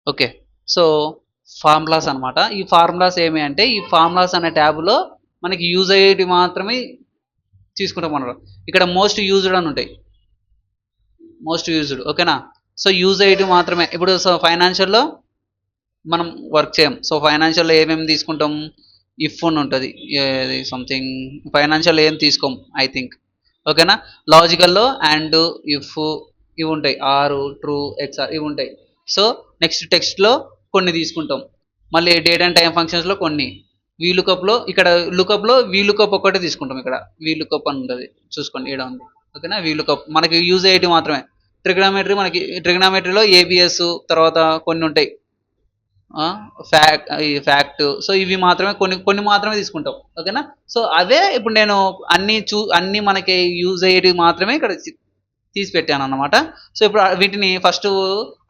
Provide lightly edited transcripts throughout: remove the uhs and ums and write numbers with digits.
Okay. So formulas అనమాట. ఈ formulas ఏమి అంటే ఈ ఫార్ములాస్ అనే ట్యాబ్లో మనకి యూజ్ అయ్యేటి మాత్రమే తీసుకుంటాం మనం. ఇక్కడ మోస్ట్ యూజ్డ్ అని ఉంటాయి, మోస్ట్ యూజ్డ్. ఓకేనా. సో యూజ్ అయ్యేటి మాత్రమే. ఇప్పుడు సో ఫైనాన్షియల్లో మనం వర్క్ చేయం. సో ఫైనాన్షియల్లో ఏమేమి తీసుకుంటాం, ఇఫ్ అని ఉంటుంది, సంథింగ్. ఫైనాన్షియల్ ఏం తీసుకోం ఐ థింక్. ఓకేనా. లాజికల్లో అండ్, ఇఫ్ ఇవి ఉంటాయి, ఆర్, ట్రూ, ఎక్స్ఆర్ ఇవి ఉంటాయి. సో నెక్స్ట్ టెక్స్ట్లో కొన్ని తీసుకుంటాం. మళ్ళీ డేట్ అండ్ టైం ఫంక్షన్స్లో కొన్ని. వీలుకప్లో ఇక్కడ లుకప్లో వీలుకప్ ఒక్కటే తీసుకుంటాం. ఇక్కడ వీలుకప్ అని ఉంటుంది, చూసుకోండి ఈడ ఉంది. ఓకేనా. వీలుకప్ మనకి యూజ్ అయ్యేటి మాత్రమే. ట్రిగ్నామెట్రీ మనకి ట్రిగ్నామెట్రీలో ఏబిఎస్ తర్వాత కొన్ని ఉంటాయి, ఫ్యాక్ట్. సో ఇవి మాత్రమే, కొన్ని కొన్ని మాత్రమే తీసుకుంటాం. ఓకేనా. సో అవే ఇప్పుడు నేను అన్ని మనకి యూజ్ అయ్యేవి మాత్రమే ఇక్కడ తీసి పెట్టాను అనమాట. సో ఇప్పుడు వీటిని ఫస్ట్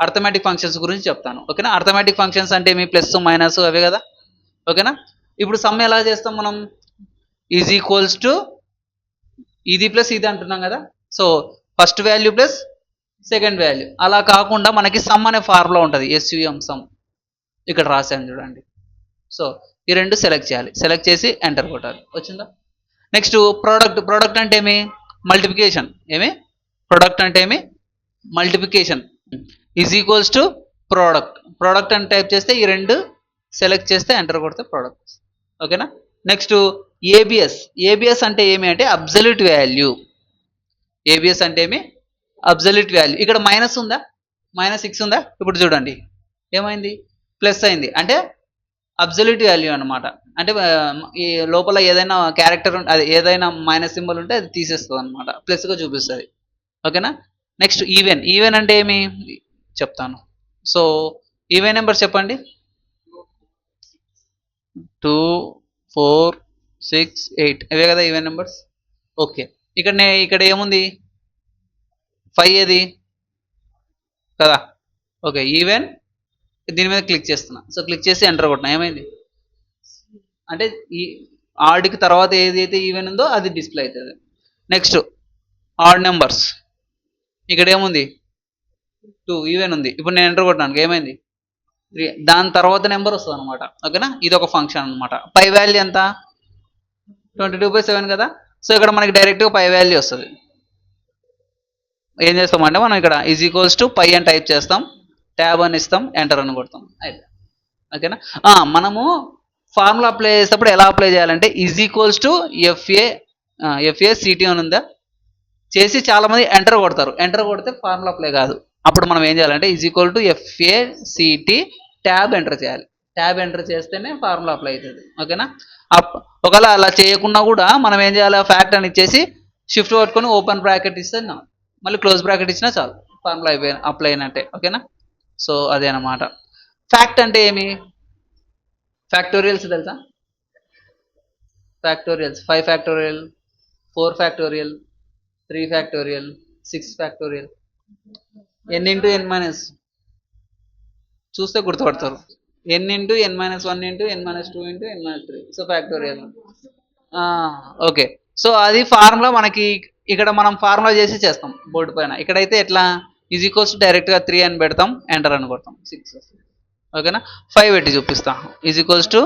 అర్థమెటిక్ ఫంక్షన్స్ గురించి చెప్తాను. ఓకేనా. అర్థమెటిక్ ఫంక్షన్స్ అంటే మీ ప్లస్ మైనస్ అవే కదా. ఓకేనా. ఇప్పుడు సమ్ ఎలా చేస్తాం మనం, ఈజ్ ఈక్వల్స్ టు ఇది ప్లస్ ఇది అంటున్నాం కదా. So first value plus second value. అలా కాకుండా మనకి సమ్ అనే ఫార్ములా ఉంటుంది, ఎస్యుఎం సమ్. ఇక్కడ రాశాను చూడండి. సో ఈ రెండు సెలెక్ట్ చేయాలి, సెలెక్ట్ చేసి ఎంటర్ కొట్టాలి. వచ్చిందా. నెక్స్ట్ ప్రోడక్ట్ అంటే ఏమి, మల్టిప్లికేషన్. ఏమి ప్రోడక్ట్ అంటే ఏమి, multiplication. Is equals to product అని టైప్ చేస్తే ఈ రెండు సెలెక్ట్ చేస్తే ఎంటర్ కొడితే ప్రోడక్ట్. ఓకేనా. నెక్స్ట్ ఏబిఎస్ అంటే ఏమి అంటే అబ్సల్యూట్ వాల్యూ. ఏబిఎస్ అంటే ఏమి, అబ్సల్యూట్ వాల్యూ. ఇక్కడ మైనస్ ఉందా, -6 ఉందా. ఇప్పుడు చూడండి ఏమైంది, ప్లస్ అయింది. అంటే అబ్సల్యూట్ వాల్యూ అనమాట. అంటే ఈ లోపల ఏదైనా క్యారెక్టర్ అది ఏదైనా మైనస్ సింబల్ ఉంటే అది తీసేస్తుంది అనమాట, ప్లస్గా చూపిస్తుంది. ఓకేనా. నెక్స్ట్ ఈవెన్ అంటే ఏమి చెప్తాను. సో ఈవెన్ నెంబర్ చెప్పండి. 2, 4, 6, 8 ఇవే కదా ఈవెన్ నెంబర్స్. ఓకే. ఇక్కడ ఏముంది, 5 ఏది కదా. ఓకే. ఈవెన్ దీని మీద క్లిక్ చేస్తున్నా. సో క్లిక్ చేసి ఎంటర్ కొట్టినా, ఏమైంది అంటే ఈ ఆడ్కి తర్వాత ఏదైతే ఈవెన్ ఉందో అది డిస్ప్లే అవుతుంది. Next odd numbers. ఇక్కడ ఏముంది 2 ఈవెన్ ఉంది. ఇప్పుడు నేను ఎంటర్ కొట్టినాను, ఏమైంది 3. దాని తర్వాత నెంబర్ వస్తుంది అనమాట. ఓకేనా. ఇది ఒక ఫంక్షన్ అనమాట. పై వాల్యూ ఎంత, 22/7 కదా. సో ఇక్కడ మనకి డైరెక్ట్గా పై వాల్యూ వస్తుంది. ఏం చేస్తామంటే మనం ఇక్కడ ఈజ్ ఈక్వల్స్ టు పై అని టైప్ చేస్తాం, ట్యాబ్ అని ఇస్తాం, ఎంటర్ అని కొడతాం, అయితే. ఓకేనా. మనము ఫార్ములా అప్లై చేసేటప్పుడు ఎలా అప్లై చేయాలంటే is equals to FA city అని ఉందా, చేసి చాలామంది ఎంటర్ కొడతారు. ఎంటర్ కొడితే ఫార్ములా అప్లై కాదు. అప్పుడు మనం ఏం చేయాలంటే is equal to F A C T tab enter చేయాలి. ట్యాబ్ ఎంటర్ చేస్తేనే ఫార్ములా అప్లై అవుతుంది. ఓకేనా. ఒకవేళ అలా చేయకుండా కూడా మనం ఏం చేయాలి, ఫ్యాక్ట్ అని ఇచ్చేసి షిఫ్ట్ పట్టుకొని ఓపెన్ బ్రాకెట్ ఇస్తే మళ్ళీ క్లోజ్ బ్రాకెట్ ఇచ్చినా చాలు, ఫార్ములా అప్లై అయినట్టే. ఓకేనా. సో అదేనమాట. ఫ్యాక్ట్ అంటే ఏమి, ఫ్యాక్టోరియల్స్ తెలుసా. Factorials 5 factorial, 4 factorial, 3 factorial, 6 factorial. n into n minus చూస్తే గుర్తుపడతారు. n into n minus 1 into n minus 2 into n minus 3. So factorial. Okay. So అది ఫార్ములా మనకి ఇక్కడ మనం ఫార్ములా చేసి చేస్తాం బోర్డు పైన. ఇక్కడైతే ఎట్లా, ఈజ్ ఈక్వల్స్ డైరెక్ట్గా 3 అని పెడతాం, ఎంటర్ అని కొడతాం, 6. ఓకేనా. 5 పెట్టి చూపిస్తాం. ఈజ్ ఈక్వల్స్ టు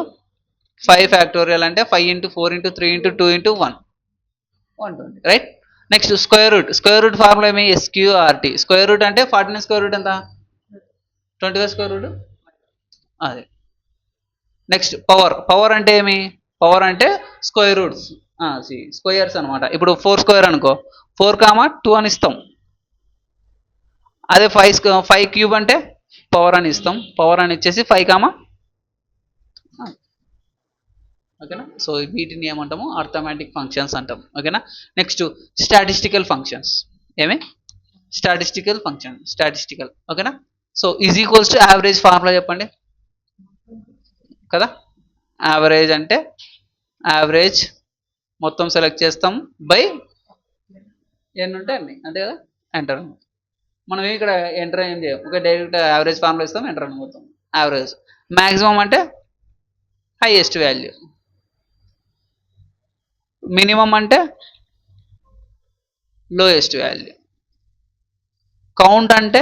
5 ఫ్యాక్టోరియల్ అంటే 5 into 4 into 3 into 2 into 1, 120. Right. Next square root formula ఏమి, SQRT. స్క్వేర్ రూట్ అంటే 49 స్క్వేర్ రూట్ ఎంత, 25 స్క్వేర్ రూట్. అదే. నెక్స్ట్ పవర్ అంటే ఏమి, పవర్ అంటే స్క్వేర్ రూట్స్, స్క్వేర్స్ అనమాట. ఇప్పుడు 4 స్క్వేర్ అనుకో, 4, 2 అని ఇస్తాం. అదే 5 క్యూబ్ అంటే పవర్ అని ఇస్తాం, పవర్ అని ఇచ్చేసి 5, ఓకేనా. సో వీటిని ఏమంటాము, అర్థమెటిక్ ఫంక్షన్స్ అంటాం. ఓకేనా. Next statistical functions. ఏమి స్టాటిస్టికల్. ఓకేనా. So is equals to average formula చెప్పండి కదా. యావరేజ్ అంటే యావరేజ్ మొత్తం సెలెక్ట్ చేస్తాం బై ఎన్ని ఉంటే అన్ని, అంతే కదా. ఎంటర్. మనం ఇక్కడ ఎంటర్ ఏం చేయం, ఓకే. డైరెక్ట్ యావరేజ్ ఫార్ములా ఇస్తాం, ఎంటర్ అని మొత్తం. యావరేజ్ మ్యాక్సిమం అంటే హైయెస్ట్ వాల్యూ, మినిమం అంటే లోయెస్ట్ వాల్యూ, కౌంట్ అంటే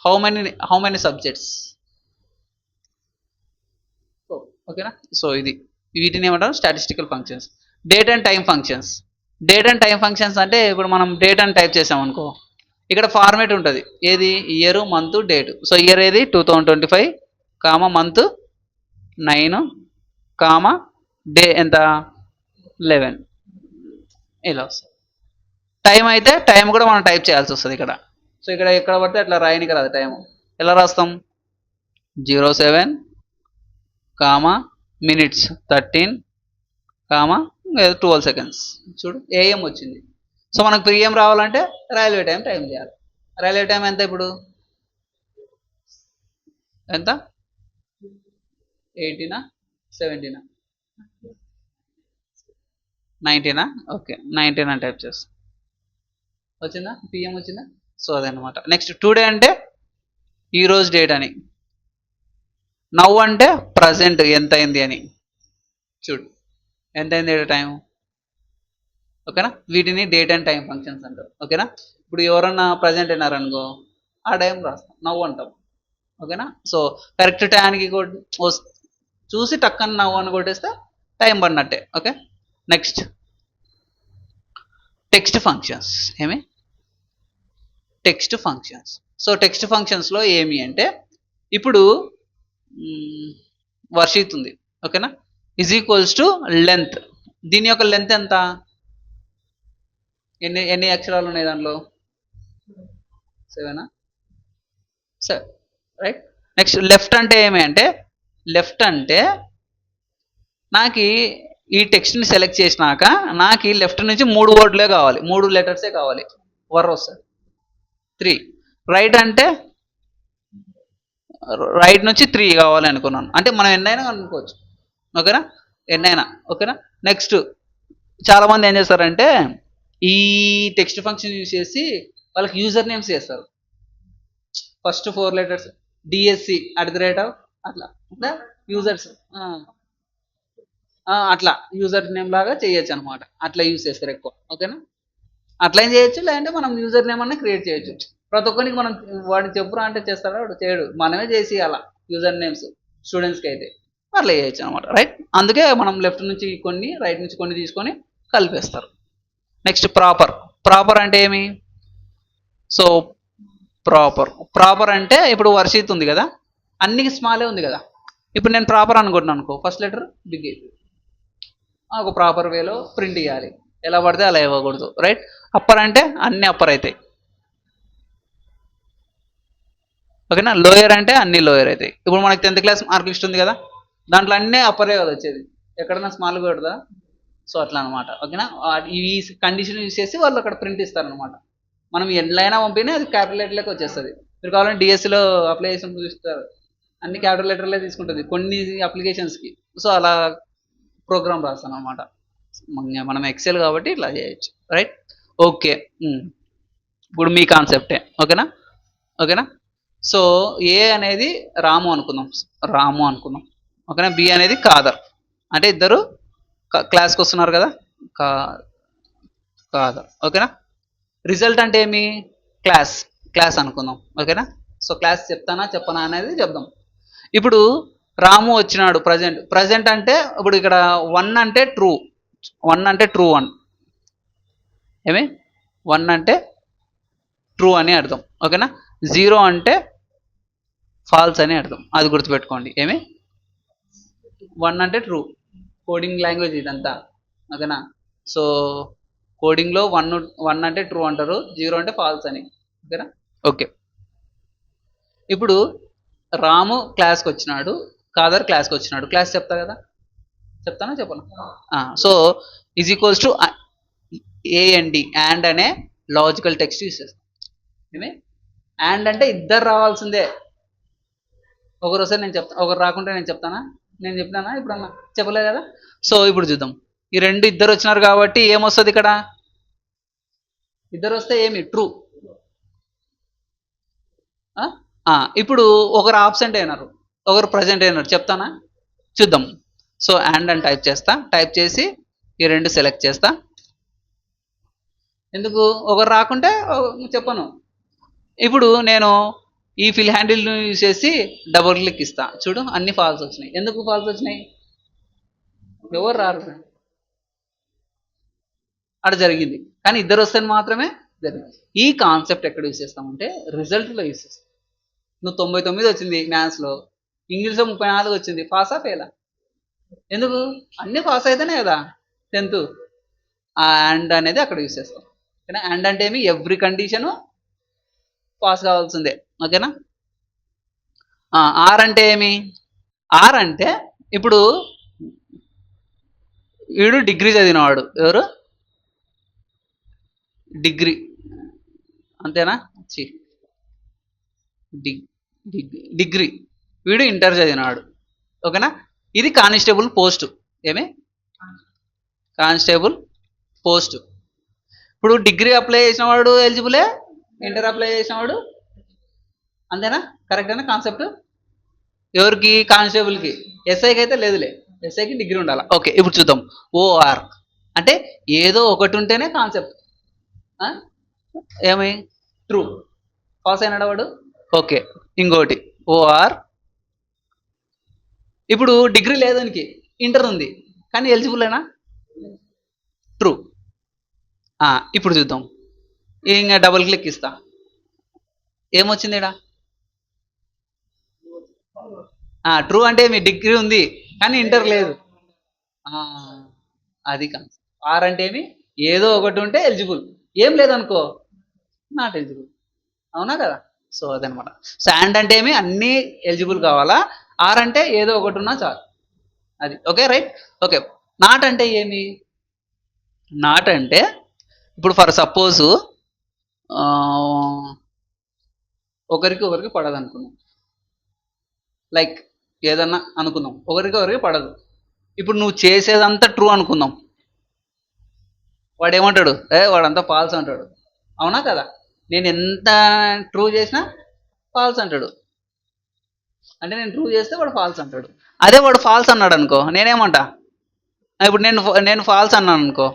హౌ మెనీ సబ్జెక్ట్స్, ఓకేనా. సో ఇది వీటిని ఏమంటారు statistical functions. Date and time functions. Date and time functions అంటే ఇప్పుడు మనం డేట్ అని టైప్ చేసాం అనుకో, ఇక్కడ ఫార్మేట్ ఉంటుంది ఏది year month date. So year ఏది 2025 కామ మంత్ 9 కామ డే ఎంత 11 ఇలా వస్తుంది. టైం అయితే టైం కూడా మనం టైప్ చేయాల్సి వస్తుంది ఇక్కడ. సో ఇక్కడ ఎక్కడ పడితే అట్లా రాయనికి రాదు టైం. ఎలా రాస్తాం 07 కామ మినిట్స్ 13 కామ 12 సెకండ్స్. చూడు ఏఎం వచ్చింది. సో మనకు పిఎం రావాలంటే రైల్వే టైం చేయాలి. రైల్వే టైం ఎంత ఇప్పుడు ఎంత 18 17 19 ఓకే 19 అని టైప్ చేస్తాం. వచ్చిందా పిఎం వచ్చిందా. సో అదనమాట. నెక్స్ట్ టుడే అంటే ఈరోజు డేట్ అని. నవ్ అంటే ప్రజెంట్ ఎంత అయింది అని. చూడు ఎంత అయింది టైం. ఓకేనా. వీటిని డేట్ అండ్ టైం ఫంక్షన్స్ అంటారు. ఓకేనా. ఇప్పుడు ఎవరన్నా ప్రజెంట్ అయినారనుకో ఆ టైం రాస్తాం నవ్వు అంటాం. ఓకేనా. సో కరెక్ట్ టైంకి చూసి టక్కన నవ్వు అని కొట్టేస్తే టైం పడినట్టే. ఓకే. Next text functions. ఏమి టెక్స్ట్ ఫంక్షన్స్. సో టెక్స్ట్ ఫంక్షన్స్లో ఏమి అంటే ఇప్పుడు వర్షిత్ ఉంది. ఓకేనా. Is equals to length. దీని యొక్క లెంత్ ఎంత, ఎన్ని అక్షరాలు ఉన్నాయి దాంట్లో 7 సరే రైట్. నెక్స్ట్ లెఫ్ట్ అంటే ఏమి అంటే లెఫ్ట్ అంటే నాకు ఈ టెక్స్ట్ని సెలెక్ట్ చేసినాక నాకు లెఫ్ట్ నుంచి 3 వర్డ్లే కావాలి, 3 లెటర్సే కావాలి, వర్ వస్తుంది 3. రైట్ అంటే రైట్ నుంచి 3 కావాలి అనుకున్నాను. అంటే మనం ఎన్నైనా అనుకోవచ్చు. ఓకేనా ఎన్నైనా. ఓకేనా. నెక్స్ట్ చాలామంది ఏం చేస్తారంటే ఈ టెక్స్ట్ ఫంక్షన్ యూజ్ చేసి వాళ్ళకి యూజర్ నేమ్స్ చేస్తారు. ఫస్ట్ 4 లెటర్స్ డిఎస్సి @ అట్లా అట్లా యూజర్స్ అట్లా యూజర్ నేమ్ లాగా చేయొచ్చు అనమాట. అట్లా యూజ్ చేస్తారు ఎక్కువ. ఓకేనా. అట్లా ఏం చేయొచ్చు, లేదంటే మనం యూజర్ నేమ్ అన్న క్రియేట్ చేయొచ్చు. ప్రతి ఒక్కరికి మనం వాడిని చెప్పురా అంటే చేస్తాడా వాడు చేయడు, మనమే చేసి అలా యూజర్ నేమ్స్ స్టూడెంట్స్కి అయితే అట్లా చేయొచ్చు అనమాట. రైట్. అందుకే మనం లెఫ్ట్ నుంచి కొన్ని రైట్ నుంచి కొన్ని తీసుకొని కలిపేస్తారు. నెక్స్ట్ ప్రాపర్ అంటే ఏమి. సో ప్రాపర్ అంటే ఇప్పుడు వర్షిత్ ఉంది కదా, అన్నికి స్మాలే ఉంది కదా. ఇప్పుడు నేను ప్రాపర్ అనుకుంటున్నాను అనుకో, ఫస్ట్ లెటర్ బిగ్ అవుతుంది. ఒక ప్రాపర్ వేలో ప్రింట్ ఇవ్వాలి, ఎలా పడితే అలా ఇవ్వకూడదు. రైట్. అప్పర్ అంటే అన్ని అప్పర్ అవుతాయి. ఓకేనా. లోయర్ అంటే అన్ని లోయర్ అవుతాయి. ఇప్పుడు మనకి 10th క్లాస్ మార్క్ లిస్ట్ ఉంది కదా, దాంట్లో అన్నీ అప్పరే కదా వచ్చేది, ఎక్కడన్నా స్మాల్ కొడదా. సో అట్లా అనమాట. ఓకేనా. ఈ కండిషన్ యూజ్ చేసి వాళ్ళు అక్కడ ప్రింట్ ఇస్తారనమాట. మనం ఎట్లయినా పంపినా అది క్యాపిటల్ లెటర్లోకి వచ్చేస్తుంది. మీరు కావాలంటే డిఎస్సిలో అప్లై చేసినప్పుడు చూస్తారు అన్ని క్యాపిటల్ లెటర్లే తీసుకుంటుంది కొన్ని అప్లికేషన్స్కి. సో అలా ప్రోగ్రామ్ రాస్తాను అనమాట. మనం ఎక్సెల్ కాబట్టి ఇట్లా చేయొచ్చు. రైట్. ఓకే. ఇప్పుడు మీ కాన్సెప్టే. ఓకేనా. ఓకేనా. సో ఏ అనేది రాము అనుకుందాం. ఓకేనా. బి అనేది కాదర్. అంటే ఇద్దరు క్లాస్కి వస్తున్నారు కదా, కాదర్. ఓకేనా. రిజల్ట్ అంటే ఏమి క్లాస్ అనుకుందాం. ఓకేనా. సో క్లాస్ చెప్పనా అనేది చెప్దాం. ఇప్పుడు రాము వచ్చినాడు ప్రజెంట్ అంటే ఇప్పుడు ఇక్కడ 1 అంటే ట్రూ 1 ఏమి 1 అంటే ట్రూ అని అర్థం. ఓకేనా. 0 అంటే ఫాల్స్ అని అర్థం. అది గుర్తుపెట్టుకోండి. ఏమి 1 అంటే ట్రూ, కోడింగ్ లాంగ్వేజ్ ఇదంతా. ఓకేనా. సో కోడింగ్లో 1 అంటే ట్రూ అంటారు, 0 అంటే ఫాల్స్ అని. ఓకేనా. ఓకే. ఇప్పుడు రాము క్లాస్కి వచ్చినాడు, కాదర్ క్లాస్కి వచ్చినాడు. క్లాస్ చెప్తానా చెప్పను. So is equals to AMD and అనే లాజికల్ టెక్స్ట్ యూస్ చేస్తాం. ఏమి అండ్ అంటే ఇద్దరు రావాల్సిందే. ఒకరోసారి నేను చెప్తాను, ఒకరు రాకుంటే నేను చెప్తానా, నేను చెప్పినానా ఇప్పుడన్నా చెప్పలేదు కదా. సో ఇప్పుడు చూద్దాం. ఈ ఇద్దరు వచ్చినారు కాబట్టి ఏమొస్తుంది ఇక్కడ, ఇద్దరు వస్తే ఏమి ట్రూ. ఇప్పుడు ఒకరు ఆబ్సెంట్ అయినారు, ఒకరు ప్రజెంట్ అయినారు. చెప్తానా చూద్దాం. సో అండ్ అని టైప్ చేసి ఈ 2 సెలెక్ట్ చేస్తా. ఎందుకు ఒకరు రాకుంటే చెప్పను. ఇప్పుడు నేను ఈ ఫిల్ హ్యాండిల్ని యూజ్ చేసి డబుల్ క్లిక్ ఇస్తా. చూడు అన్ని ఫాల్స్ వచ్చినాయి. ఎందుకు ఫాల్స్ వచ్చినాయి, ఎవరు రారు అక్కడ జరిగింది, కానీ ఇద్దరు వస్తే మాత్రమే జరిగింది. ఈ కాన్సెప్ట్ ఎక్కడ యూస్ చేస్తామంటే రిజల్ట్లో యూస్ చేస్తాం. నువ్వు 99 వచ్చింది మ్యాథ్స్లో, ఇంగ్లీష్లో 34 వచ్చింది, పాసా ఫెయిలా? ఎందుకు? అన్నీ పాస్ అయితేనే కదా 10th. ఆ అండ్ అనేది అక్కడ యూస్ చేస్తాం. ఓకేనా? అండ్ అంటే ఏమి, ఎవ్రీ కండిషను పాస్ కావాల్సిందే. ఓకేనా? ఆర్ అంటే ఏమి? ఆర్ అంటే ఇప్పుడు వీడు డిగ్రీ చదివినవాడు, ఎవరు? డిగ్రీ, అంతేనా? డిగ్రీ, వీడు ఇంటర్ చదివినాడు. ఓకేనా? ఇది కానిస్టేబుల్ పోస్ట్. ఏమి? Constable post. ఇప్పుడు డిగ్రీ అప్లై చేసిన వాడు ఎలిజిబులే, ఇంటర్ అప్లై చేసిన వాడు, అంతేనా? కరెక్టేనా కాన్సెప్ట్? ఎవరికి? కానిస్టేబుల్కి. ఎస్ఐకి అయితే లేదులే, ఎస్ఐకి డిగ్రీ ఉండాలి. ఓకే, ఇప్పుడు చూద్దాం. ఓఆర్ అంటే ఏదో ఒకటి ఉంటేనే కాన్సెప్ట్. ఏమి? ట్రూ. పాస్ అయినాడు వాడు. ఓకే, ఇంకోటి ఓఆర్. ఇప్పుడు డిగ్రీ లేదానికి, ఇంటర్ ఉంది, కానీ ఎలిజిబుల్ అయినా? ట్రూ. ఇప్పుడు చూద్దాం. ఇంకా డబుల్ క్లిక్ ఇస్తా, ఏమొచ్చింది ఇక్కడ? ట్రూ అంటే మీ డిగ్రీ ఉంది కానీ ఇంటర్ లేదు. అది కాన్సెప్ట్. ఆర్ అంటే ఏమి? ఏదో ఒకటి ఉంటే ఎలిజిబుల్, ఏం లేదనుకో నాట్ ఎలిజిబుల్. అవునా కదా? సో అదనమాట. సో అండ్ అంటే ఏమి? అన్నీ ఎలిజిబుల్ కావాలా. ఆర్ అంటే ఏదో ఒకటి ఉన్నా చాలు. అది. Okay, right. ఓకే, నాట్ అంటే ఏమి? నాట్ అంటే ఇప్పుడు ఫర్ సపోజ్ ఒకరికి ఒకరికి పడదు అనుకున్నాం, లైక్ ఏదన్నా అనుకుందాం, ఒకరికి ఒకరికి పడదు. ఇప్పుడు నువ్వు చేసేదంతా ట్రూ అనుకుందాం, వాడు ఏమంటాడు? వాడంతా ఫాల్స్ అంటాడు. అవునా కదా? నేను ఎంత ట్రూ చేసినా ఫాల్స్ అంటాడు. అంటే నేను ట్రూ చేస్తే వాడు ఫాల్స్ అంటాడు. అదే వాడు ఫాల్స్ అన్నాడు అనుకో, నేనేమంటా? ఇప్పుడు నేను ఫాల్స్ అన్నాను అనుకో,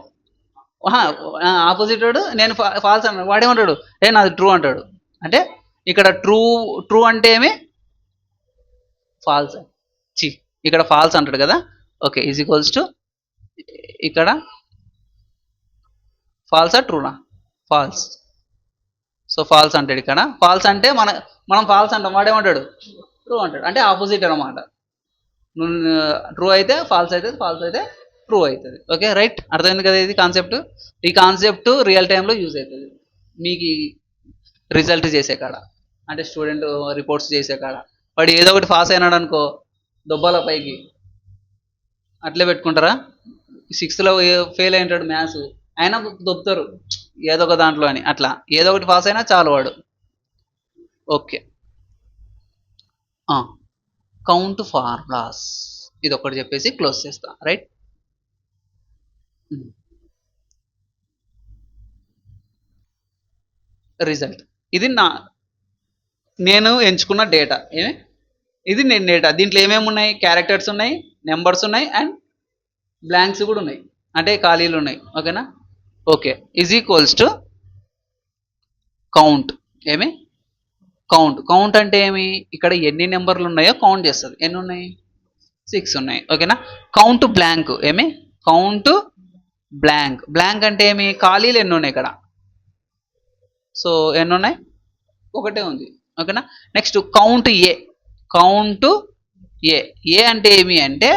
ఆపోజిట్ వాడు నేను ఫాల్స్ అన్నాడు, వాడేమంటాడు? నాది ట్రూ అంటాడు. అంటే ఇక్కడ ట్రూ అంటే ఏమి? ఫాల్స్. ఇక్కడ ఫాల్స్ అంటాడు కదా. ఓకే, ఈజ్ ఈక్వల్స్ టు ఇక్కడ ఫాల్సా ట్రూనా? ఫాల్స్. సో ఫాల్స్ అంటాడు ఇక్కడ. ఫాల్స్ అంటే మనం ఫాల్స్ అంటాం, వాడేమంటాడు? ట్రూ అంటాడు. అంటే ఆపోజిట్ అనమాట. ట్రూ అయితే ఫాల్స్ అవుతుంది, ఫాల్స్ అయితే ట్రూ అవుతుంది. Okay, right. అర్థమైంది కదా ఇది కాన్సెప్ట్? ఈ కాన్సెప్ట్ రియల్ టైంలో యూజ్ అవుతుంది మీకు రిజల్ట్ చేసే కాడ, అంటే స్టూడెంట్ రిపోర్ట్స్ చేసే కాడ. వాడు ఏదో ఒకటి పాస్ అయినాడు అనుకో, దొబ్బాల పైకి అట్లే పెట్టుకుంటారా? 6th ఫెయిల్ అయింటాడు మ్యాథ్స్, అయినా దొబ్బుతారు ఏదో ఒక దాంట్లో అని. అట్లా ఏదో ఒకటి పాస్ అయినా చాలు వాడు. ఓకే, కౌంట్ ఫార్ములాస్ ఇది ఒకటి చెప్పేసి క్లోజ్ చేస్తా. రైట్. రిజల్ట్ ఇది నేను ఎంచుకున్న డేటా. ఇది నేను డేటా. దీంట్లో ఏమేమి ఉన్నాయి? క్యారెక్టర్స్ ఉన్నాయి, నెంబర్స్ ఉన్నాయి, అండ్ బ్లాంక్స్ కూడా ఉన్నాయి, అంటే ఖాళీలు ఉన్నాయి. ఓకేనా? Okay, is equals to count. Count అంటే ఏమి? ఇక్కడ ఎన్ని నెంబర్లు ఉన్నాయో కౌంట్ చేస్తుంది. ఎన్ని ఉన్నాయి? 6 ఉన్నాయి. ఓకేనా? Count blank. కౌంట్ బ్లాంక్ అంటే ఏమి? ఖాళీలు ఎన్ని ఉన్నాయి ఇక్కడ? సో ఎన్ని ఉన్నాయి? ఒకటే ఉంది. ఓకేనా? నెక్స్ట్ కౌంట్ ఏ అంటే ఏమి అంటే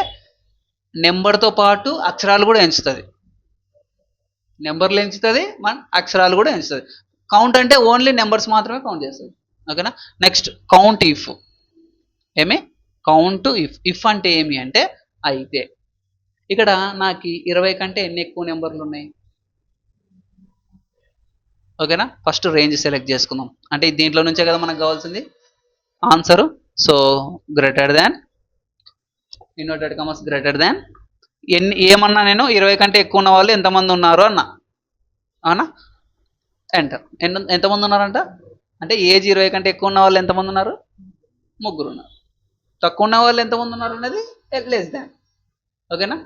నెంబర్తో పాటు అక్షరాలు కూడా ఎంచుతుంది. నెంబర్లు ఎంచుతుంది, మన అక్షరాలు కూడా ఎంచుతుంది. కౌంట్ అంటే ఓన్లీ నెంబర్స్ మాత్రమే కౌంట్ చేస్తుంది. ఓకేనా? Next count if. Count if అంటే ఏమి అంటే అయితే. ఇక్కడ నాకు 20 కంటే ఎన్ని ఎక్కువ నెంబర్లు ఉన్నాయి? ఓకేనా? ఫస్ట్ రేంజ్ సెలెక్ట్ చేసుకుందాం, అంటే దీంట్లో నుంచే కదా మనకు కావాల్సింది answer. So greater than, inverted commas greater than ఏమన్నా నేను 20 కంటే ఎక్కువ ఉన్న వాళ్ళు ఎంతమంది ఉన్నారు అన్న. అవునా? ఎంటర్. ఎంతమంది ఉన్నారంట? అంటే ఏజ్ 20 కంటే ఎక్కువ ఉన్న వాళ్ళు ఎంతమంది ఉన్నారు? 3 ఉన్నారు. తక్కువ ఉన్న వాళ్ళు ఎంతమంది ఉన్నారు అనేది లెస్ దాన్. ఓకేనా?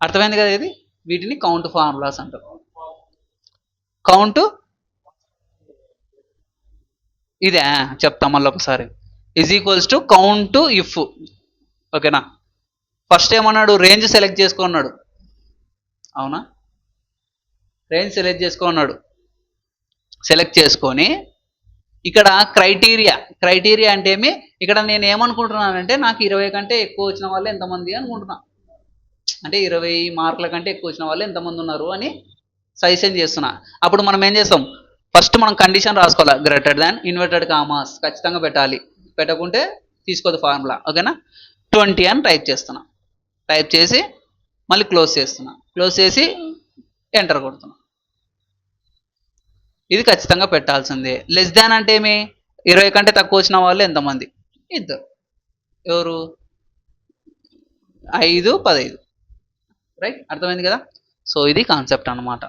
అర్థమైంది కదా ఇది? వీటిని కౌంట్ ఫార్ములాస్ అంటారు. కౌంట్ ఇదే చెప్తాం మళ్ళీ ఒకసారి. Is equals to count if. ఓకేనా? ఫస్ట్ ఏమన్నాడు, రేంజ్ సెలెక్ట్ చేసుకున్నాడు. అవునా, రేంజ్ సెలెక్ట్ చేసుకున్నాడు. సెలెక్ట్ చేసుకొని ఇక్కడ క్రైటీరియా అంటే ఏమి, ఇక్కడ నేను ఏమనుకుంటున్నానంటే నాకు 20 కంటే ఎక్కువ వచ్చిన వాళ్ళు ఎంతమంది అనుకుంటున్నా. అంటే 20 మార్కుల కంటే ఎక్కువ వచ్చిన వాళ్ళు ఎంతమంది ఉన్నారు అని సజెషన్ చేస్తున్నా. అప్పుడు మనం ఏం చేస్తాం, ఫస్ట్ మనం కండిషన్ రాసుకోవాలి, గ్రేటర్ దాన్ ఇన్వర్టెడ్ కామాస్ ఖచ్చితంగా పెట్టాలి. పెట్టకుంటే తీసుకోదు ఫార్ములా. ఓకేనా, 20 అని టైప్ చేస్తున్నా. టైప్ చేసి మళ్ళీ క్లోజ్ చేస్తున్నా. క్లోజ్ చేసి ఎంటర్ కొడుతున్నా. ఇది ఖచ్చితంగా పెట్టాల్సిందే. లెస్ దాన్ అంటే ఏమి, 20 కంటే తక్కువ వచ్చిన వాళ్ళు ఎంతమంది, ఇద్దరు. ఎవరు, 5, 15. రైట్, అర్థమైంది కదా. సో ఇది కాన్సెప్ట్ అన్నమాట.